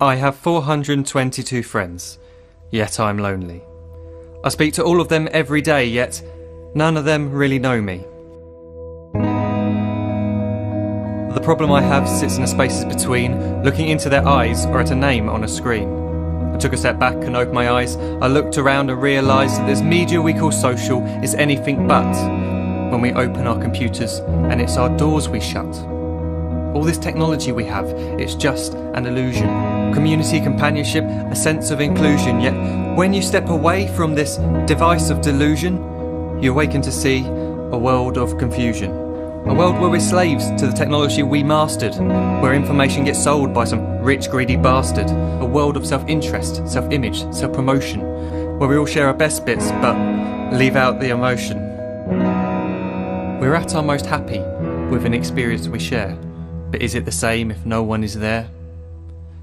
I have 422 friends, yet I'm lonely. I speak to all of them every day, yet none of them really know me. The problem I have sits in the spaces between looking into their eyes or at a name on a screen. I took a step back and opened my eyes. I looked around and realised that this media we call social is anything but when we open our computers and it's our doors we shut. All this technology we have, it's just an illusion. Community, companionship, a sense of inclusion. Yet when you step away from this device of delusion, you awaken to see a world of confusion. A world where we're slaves to the technology we mastered, where information gets sold by some rich, greedy bastard. A world of self-interest, self-image, self-promotion, where we all share our best bits but leave out the emotion. We're at our most happy with an experience we share. But is it the same if no one is there?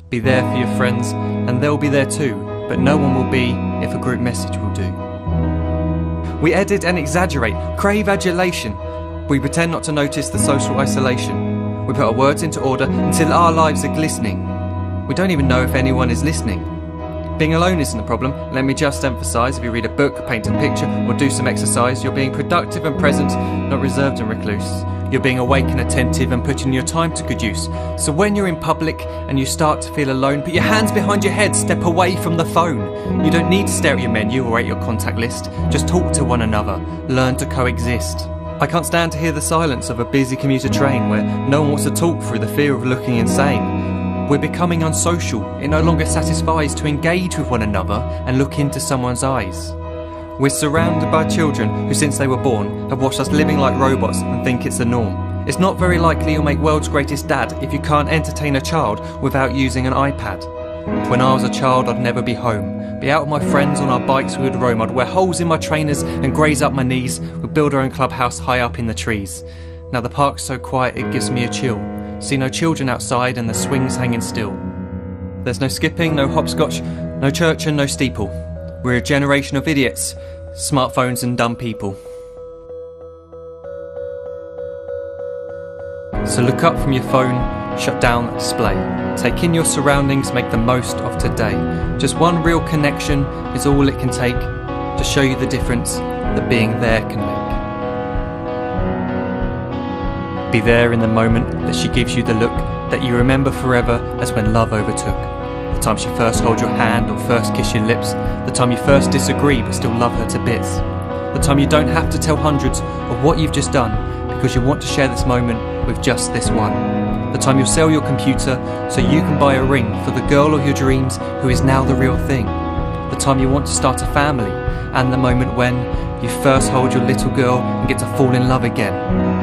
Be there for your friends, and they'll be there too, but no one will be if a group message will do. We edit and exaggerate, crave adulation. We pretend not to notice the social isolation. We put our words into order until our lives are glistening. We don't even know if anyone is listening. Being alone isn't a problem. Let me just emphasise, if you read a book, paint a picture, or do some exercise, you're being productive and present, not reserved and recluse. You're being awake and attentive and putting your time to good use. So when you're in public and you start to feel alone, put your hands behind your head, step away from the phone. You don't need to stare at your menu or at your contact list. Just talk to one another. Learn to coexist. I can't stand to hear the silence of a busy commuter train where no one wants to talk through the fear of looking insane. We're becoming unsocial. It no longer satisfies to engage with one another and look into someone's eyes. We're surrounded by children who, since they were born, have watched us living like robots and think it's the norm. It's not very likely you'll make world's greatest dad if you can't entertain a child without using an iPad. When I was a child, I'd never be home. Be out with my friends on our bikes, we would roam. I'd wear holes in my trainers and graze up my knees. We'd build our own clubhouse high up in the trees. Now the park's so quiet it gives me a chill. See no children outside and the swings hanging still. There's no skipping, no hopscotch, no church and no steeple. We're a generation of idiots, smartphones and dumb people. So look up from your phone, shut down the display. Take in your surroundings, make the most of today. Just one real connection is all it can take to show you the difference that being there can make. Be there in the moment that she gives you the look that you remember forever as when love overtook. The time she first holds your hand or first kiss your lips. The time you first disagree but still love her to bits. The time you don't have to tell hundreds of what you've just done because you want to share this moment with just this one. The time you'll sell your computer so you can buy a ring for the girl of your dreams who is now the real thing. The time you want to start a family, and the moment when you first hold your little girl and get to fall in love again.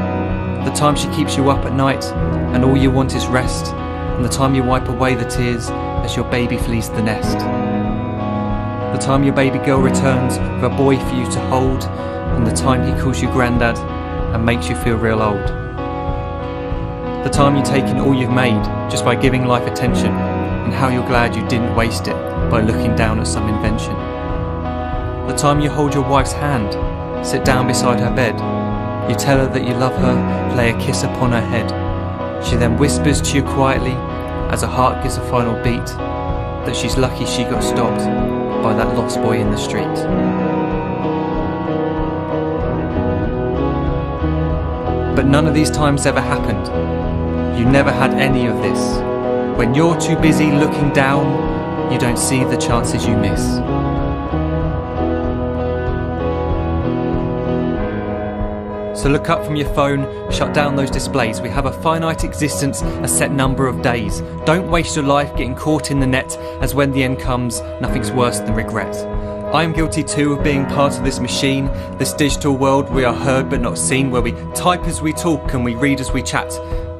The time she keeps you up at night and all you want is rest, and the time you wipe away the tears as your baby flees the nest. The time your baby girl returns with a boy for you to hold, and the time he calls you granddad and makes you feel real old. The time you take in all you've made just by giving life attention, and how you're glad you didn't waste it by looking down at some invention. The time you hold your wife's hand, sit down beside her bed, you tell her that you love her, lay a kiss upon her head. She then whispers to you quietly as her heart gives a final beat that she's lucky she got stopped by that lost boy in the street. But none of these times ever happened. You never had any of this. When you're too busy looking down, you don't see the chances you miss. So look up from your phone, shut down those displays. We have a finite existence, a set number of days. Don't waste your life getting caught in the net, as when the end comes, nothing's worse than regret. I am guilty too of being part of this machine, this digital world we are heard but not seen, where we type as we talk and we read as we chat,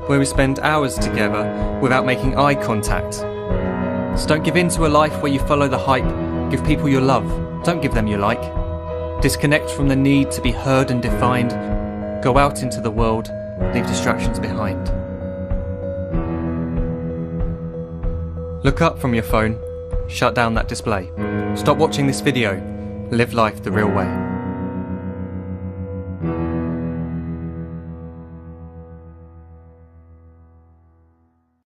where we spend hours together without making eye contact. So don't give in to a life where you follow the hype. Give people your love, don't give them your like. Disconnect from the need to be heard and defined. Go out into the world, leave distractions behind. Look up from your phone, shut down that display. Stop watching this video, live life the real way.